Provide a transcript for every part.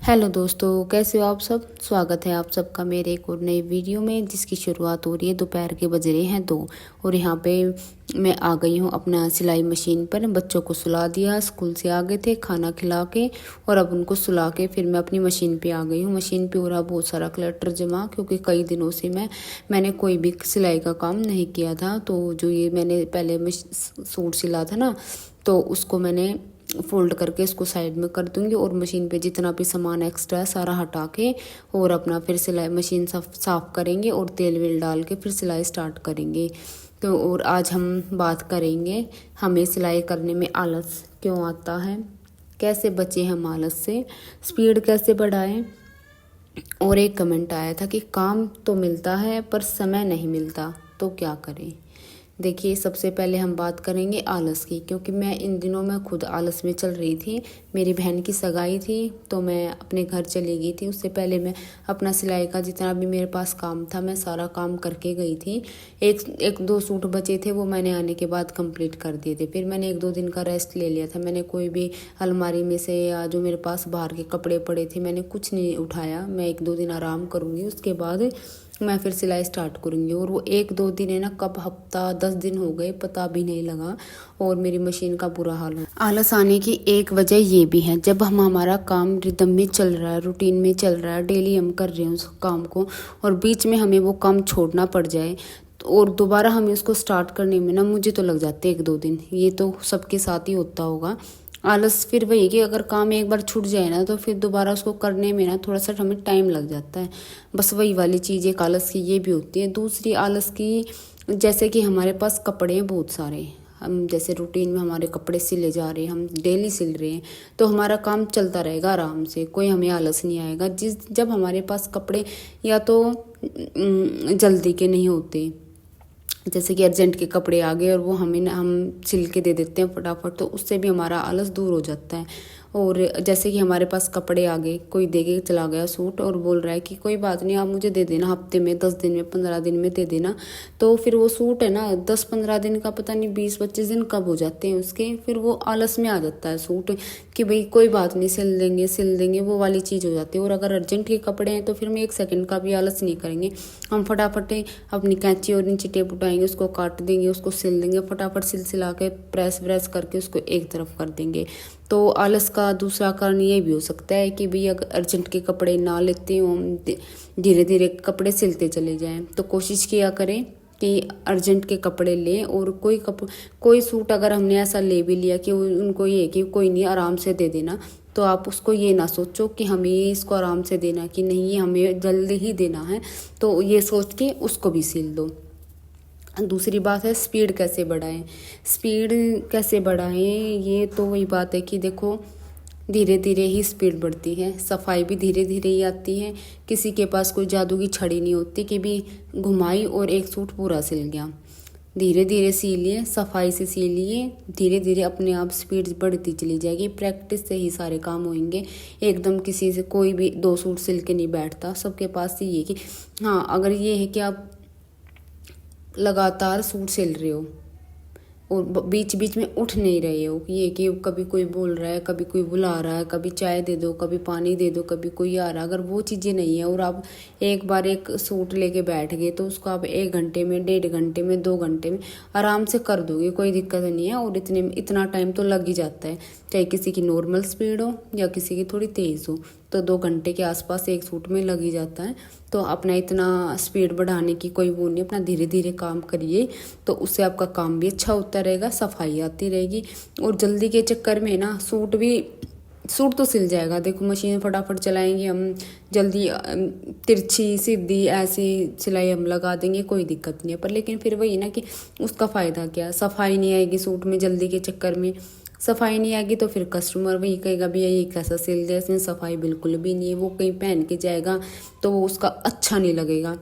Hello दोस्तों, कैसे हो आप सब। स्वागत है आप सबका मेरे एक और नई वीडियो में, जिसकी शुरुआत हो रही है। दोपहर के बज रहे हैं 2 और यहाँ पे मैं आ गई हूँ अपना सिलाई मशीन पर। बच्चों को सुला दिया, स्कूल से आ गए थे खाना खिला के, और अब उनको सुला के फिर मैं अपनी मशीन पे आ गई हूँ। मशीन पे हो रहा बहुत सारा क्लटर जमा, क्योंकि कई दिनों से मैंने कोई भी सिलाई का काम नहीं किया था। तो जो ये मैंने पहले सूट सिला था ना, तो उसको मैंने फोल्ड करके इसको साइड में कर दूंगी, और मशीन पे जितना भी सामान एक्स्ट्रा है सारा हटा के और अपना फिर सिलाई मशीन साफ करेंगे और तेल वेल डाल के फिर सिलाई स्टार्ट करेंगे। तो और आज हम बात करेंगे, हमें सिलाई करने में आलस क्यों आता है, कैसे बचे हम आलस से, स्पीड कैसे बढ़ाएं। और एक कमेंट आया था कि काम तो मिलता है पर समय नहीं मिलता, तो क्या करें। देखिए, सबसे पहले हम बात करेंगे आलस की, क्योंकि मैं इन दिनों में खुद आलस में चल रही थी। मेरी बहन की सगाई थी तो मैं अपने घर चली गई थी। उससे पहले मैं अपना सिलाई का जितना भी मेरे पास काम था मैं सारा काम करके गई थी। एक दो सूट बचे थे, वो मैंने आने के बाद कंप्लीट कर दिए थे। फिर मैंने 1-2 दिन का रेस्ट ले लिया था। मैंने कोई भी अलमारी में से या जो मेरे पास बाहर के कपड़े पड़े थे मैंने कुछ नहीं उठाया। मैं 1-2 दिन आराम करूँगी, उसके बाद मैं फिर सिलाई स्टार्ट करूँगी। और वो 1-2 दिन है ना, कब हफ्ता 10 दिन हो गए पता भी नहीं लगा, और मेरी मशीन का बुरा हाल है। आलस आने की एक वजह ये भी है, जब हमारा काम रिदम में चल रहा है, रूटीन में चल रहा है, डेली हम कर रहे हैं उस काम को, और बीच में हमें वो काम छोड़ना पड़ जाए और दोबारा हमें उसको स्टार्ट करने में ना, मुझे तो लग जाते 1-2 दिन। ये तो सबके साथ ही होता होगा। आलस फिर वही कि अगर काम एक बार छूट जाए ना, तो फिर दोबारा उसको करने में ना थोड़ा सा हमें टाइम लग जाता है। बस वही वाली चीज़ एक आलस की ये भी होती है। दूसरी आलस की, जैसे कि हमारे पास कपड़े हैं बहुत सारे, हम जैसे रूटीन में हमारे कपड़े सिले जा रहे हैं, हम डेली सिल रहे हैं, तो हमारा काम चलता रहेगा आराम से, कोई हमें आलस नहीं आएगा। जब हमारे पास कपड़े या तो जल्दी के नहीं होते, जैसे कि अर्जेंट के कपड़े आ गए और वो हम सिल के दे देते हैं फटाफट, तो उससे भी हमारा आलस दूर हो जाता है। और जैसे कि हमारे पास कपड़े आ गए, कोई दे के चला गया सूट और बोल रहा है कि कोई बात नहीं, आप मुझे दे देना हफ्ते में, 10 दिन में, 15 दिन में दे देना। तो फिर वो सूट है ना 10-15 दिन का, पता नहीं 20-25 दिन कब हो जाते हैं उसके, फिर वो आलस में आ जाता है सूट कि भाई कोई बात नहीं, सिल देंगे, वो वाली चीज़ हो जाती है। और अगर अर्जेंट के कपड़े हैं तो फिर हम 1 सेकंड का भी आलस नहीं करेंगे, हम फटाफट अपनी कैंची और नीचे टेप उठाएंगे, उसको काट देंगे, उसको सिल देंगे, फटाफट सिला के प्रेस व्रेस करके उसको एक तरफ कर देंगे। तो आलस का दूसरा कारण ये भी हो सकता है कि भाई अगर अर्जेंट के कपड़े ना लेते हो, हम धीरे धीरे कपड़े सिलते चले जाएं। तो कोशिश किया करें कि अर्जेंट के कपड़े लें, और कोई सूट अगर हमने ऐसा ले भी लिया कि उनको ये कि कोई नहीं आराम से दे देना, तो आप उसको ये ना सोचो कि हमें इसको आराम से देना, कि नहीं ये हमें जल्दी ही देना है, तो ये सोच के उसको भी सिल दो। दूसरी बात है स्पीड कैसे बढ़ाएं। स्पीड कैसे बढ़ाएं, ये तो वही बात है कि देखो, धीरे धीरे ही स्पीड बढ़ती है, सफाई भी धीरे धीरे ही आती है। किसी के पास कोई जादू की छड़ी नहीं होती कि भी घुमाई और एक सूट पूरा सिल गया। धीरे धीरे सिलिए, सफाई से सिलिए, धीरे धीरे अपने आप स्पीड बढ़ती चली जाएगी। प्रैक्टिस से ही सारे काम होंगे। एकदम किसी से कोई भी 2 सूट सिल के नहीं बैठता, सबके पास ये कि हाँ, अगर ये है कि आप लगातार सूट सिल रहे हो और बीच बीच में उठ नहीं रहे हो, ये कि कभी कोई बोल रहा है, कभी कोई बुला रहा है, कभी चाय दे दो, कभी पानी दे दो, कभी कोई आ रहा है, अगर वो चीज़ें नहीं है और आप एक बार एक सूट लेके बैठ गए, तो उसको आप 1 घंटे में, 1.5 घंटे में, 2 घंटे में आराम से कर दोगे, कोई दिक्कत नहीं है। और इतना टाइम तो लग ही जाता है, चाहे किसी की नॉर्मल स्पीड हो या किसी की थोड़ी तेज़ हो, तो 2 घंटे के आसपास एक सूट में लग ही जाता है। तो अपना इतना स्पीड बढ़ाने की कोई वो नहीं, अपना धीरे धीरे काम करिए, तो उससे आपका काम भी अच्छा होता रहेगा, सफाई आती रहेगी। और जल्दी के चक्कर में ना सूट तो सिल जाएगा। देखो, मशीन फटाफट चलाएंगे हम, जल्दी तिरछी सीधी ऐसी सिलाई हम लगा देंगे, कोई दिक्कत नहीं है। पर लेकिन फिर वही ना कि उसका फ़ायदा क्या, सफाई नहीं आएगी सूट में, जल्दी के चक्कर में सफाई नहीं आएगी, तो फिर कस्टमर वही कहेगा भैया ये कैसा सिल दिया, इसमें सफाई बिल्कुल भी नहीं है। वो कहीं पहन के जाएगा तो वो उसका अच्छा नहीं लगेगा,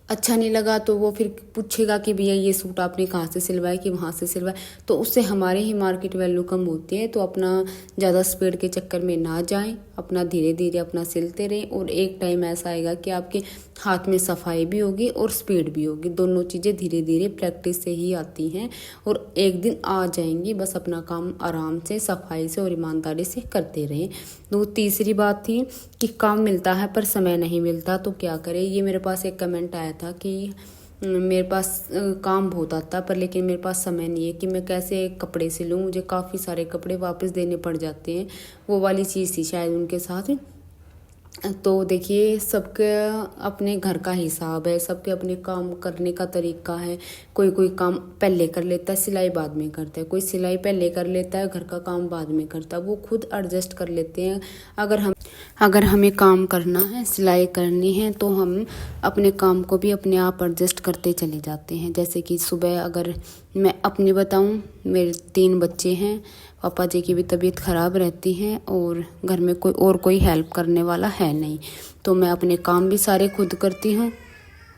अच्छा नहीं लगा तो वो फिर पूछेगा कि भैया ये सूट आपने कहाँ से सिलवाया, कि वहाँ से सिलवाया, तो उससे हमारे ही मार्केट वैल्यू कम होती है। तो अपना ज़्यादा स्पीड के चक्कर में ना जाएं, अपना धीरे धीरे अपना सिलते रहें। और एक टाइम ऐसा आएगा कि आपके हाथ में सफाई भी होगी और स्पीड भी होगी। दोनों चीज़ें धीरे धीरे प्रैक्टिस से ही आती हैं और एक दिन आ जाएंगी। बस अपना काम आराम से, सफाई से और ईमानदारी से करते रहें। तो तीसरी बात थी कि काम मिलता है पर समय नहीं मिलता तो क्या करें। ये मेरे पास एक कमेंट आया था कि मेरे पास काम बहुत आता पर लेकिन मेरे पास समय नहीं है कि मैं कैसे कपड़े सिलूँ, मुझे काफ़ी सारे कपड़े वापस देने पड़ जाते हैं। वो वाली चीज़ थी शायद उनके साथ। तो देखिए, सबके अपने घर का हिसाब है, सबके अपने काम करने का तरीका है। कोई काम पहले कर लेता है, सिलाई बाद में करता है। कोई सिलाई पहले कर लेता है, घर का काम बाद में करता है। वो खुद एडजस्ट कर लेते हैं। अगर हमें काम करना है, सिलाई करनी है, तो हम अपने काम को भी अपने आप एडजस्ट करते चले जाते हैं। जैसे कि सुबह अगर मैं अपनी बताऊं, मेरे 3 बच्चे हैं, पापा जी की भी तबीयत ख़राब रहती है और घर में कोई हेल्प करने वाला है नहीं, तो मैं अपने काम भी सारे खुद करती हूँ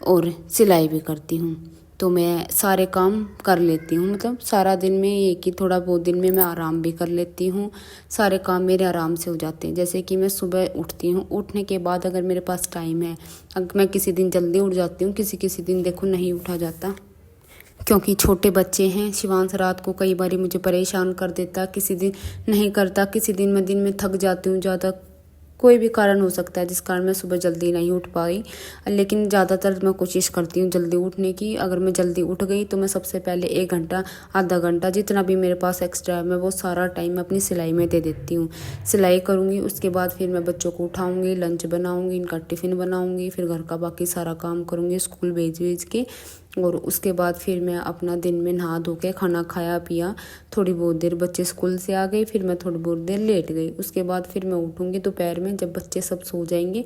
और सिलाई भी करती हूँ। तो मैं सारे काम कर लेती हूँ, मतलब सारा दिन में एक ही, थोड़ा बहुत दिन में मैं आराम भी कर लेती हूँ। सारे काम मेरे आराम से हो जाते हैं। जैसे कि मैं सुबह उठती हूँ, उठने के बाद अगर मेरे पास टाइम है, अगर मैं किसी दिन जल्दी उठ जाती हूँ, किसी दिन देखो नहीं उठा जाता क्योंकि छोटे बच्चे हैं। शिवांश रात को कई बार मुझे परेशान कर देता, किसी दिन नहीं करता, किसी दिन मैं दिन में थक जाती हूँ ज़्यादा, कोई भी कारण हो सकता है जिस कारण मैं सुबह जल्दी नहीं उठ पाई। लेकिन ज़्यादातर मैं कोशिश करती हूँ जल्दी उठने की। अगर मैं जल्दी उठ गई तो मैं सबसे पहले 1 घंटा, आधा घंटा, जितना भी मेरे पास एक्स्ट्रा है, मैं वो सारा टाइम मैं अपनी सिलाई में दे देती हूँ। सिलाई करूँगी, उसके बाद फिर मैं बच्चों को उठाऊँगी, लंच बनाऊँगी, इनका टिफ़िन बनाऊँगी, फिर घर का बाकी सारा काम करूँगी, स्कूल भेज के। और उसके बाद फिर मैं अपना दिन में नहा धो के खाना खाया पिया, थोड़ी बहुत देर बच्चे स्कूल से आ गए, फिर मैं थोड़ी बहुत देर लेट गई। उसके बाद फिर मैं उठूँगी दोपहर में, जब बच्चे सब सो जाएंगे,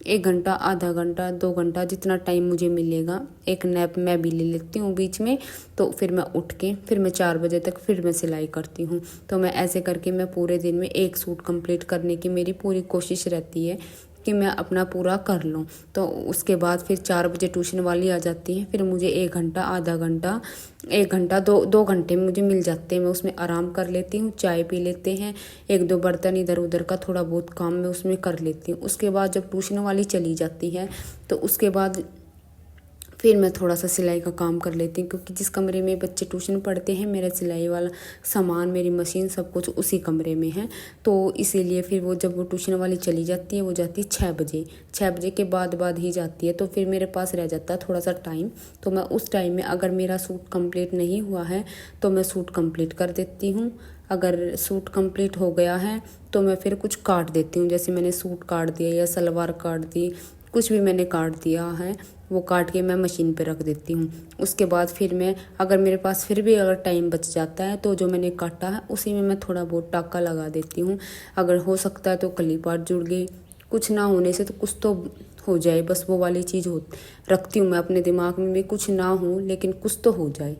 1 घंटा, आधा घंटा, 2 घंटा, जितना टाइम मुझे मिलेगा। एक नैप मैं भी ले लेती हूँ बीच में। तो फिर मैं उठ के फिर मैं 4 बजे तक फिर मैं सिलाई करती हूँ। तो मैं ऐसे करके मैं पूरे दिन में 1 सूट कंप्लीट करने की मेरी पूरी कोशिश रहती है कि मैं अपना पूरा कर लूँ। तो उसके बाद फिर 4 बजे ट्यूशन वाली आ जाती है, फिर मुझे 1 घंटा, आधा घंटा, 1 घंटा, 2 घंटे मुझे मिल जाते हैं। मैं उसमें आराम कर लेती हूँ, चाय पी लेते हैं, 1-2 बर्तन इधर उधर का थोड़ा बहुत काम मैं उसमें कर लेती हूँ। उसके बाद जब ट्यूशन वाली चली जाती है तो उसके बाद फिर मैं थोड़ा सा सिलाई का काम कर लेती हूँ, क्योंकि जिस कमरे में बच्चे ट्यूशन पढ़ते हैं, मेरा सिलाई वाला सामान, मेरी मशीन, सब कुछ उसी कमरे में है। तो इसीलिए फिर जब वो ट्यूशन वाली चली जाती है, वो जाती है 6 बजे, 6 बजे के बाद ही जाती है। तो फिर मेरे पास रह जाता है थोड़ा सा टाइम। तो मैं उस टाइम में अगर मेरा सूट कंप्लीट नहीं हुआ है तो मैं सूट कंप्लीट कर देती हूँ। अगर सूट कंप्लीट हो गया है तो मैं फिर कुछ काट देती हूँ, जैसे मैंने सूट काट दिया या सलवार काट दी, कुछ भी मैंने काट दिया है, वो काट के मैं मशीन पे रख देती हूँ। उसके बाद फिर मैं, अगर मेरे पास फिर भी अगर टाइम बच जाता है तो जो मैंने काटा है उसी में मैं थोड़ा बहुत टाका लगा देती हूँ। अगर हो सकता है तो कली पाट जुड़ गई, कुछ ना होने से तो कुछ तो हो जाए, बस वो वाली चीज़ रखती हूँ मैं अपने दिमाग में भी, कुछ ना हो लेकिन कुछ तो हो जाए,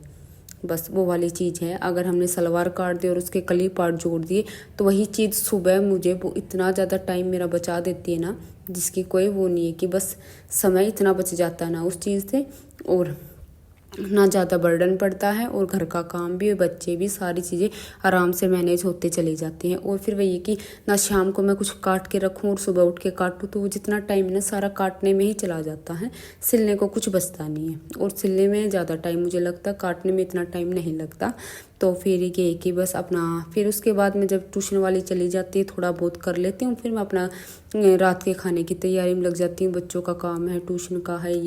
बस वो वाली चीज़ है। अगर हमने सलवार काट दी और उसके कली पार्ट जोड़ दिए तो वही चीज़ सुबह मुझे वो इतना ज़्यादा टाइम मेरा बचा देती है ना, जिसकी कोई वो नहीं है, कि बस समय इतना बच जाता है ना उस चीज़ से, और ना ज़्यादा बर्डन पड़ता है, और घर का काम भी, बच्चे भी, सारी चीज़ें आराम से मैनेज होते चली जाती हैं। और फिर वही कि ना शाम को मैं कुछ काट के रखूँ और सुबह उठ के काटूँ, तो वो जितना टाइम ना सारा काटने में ही चला जाता है, सिलने को कुछ बचता नहीं है। और सिलने में ज़्यादा टाइम मुझे लगता है, काटने में इतना टाइम नहीं लगता। तो फिर ये कि बस अपना, फिर उसके बाद में जब ट्यूशन वाली चली जाती है थोड़ा बहुत कर लेती हूँ, फिर मैं अपना रात के खाने की तैयारी में लग जाती हूँ। बच्चों का काम है, ट्यूशन का है, ये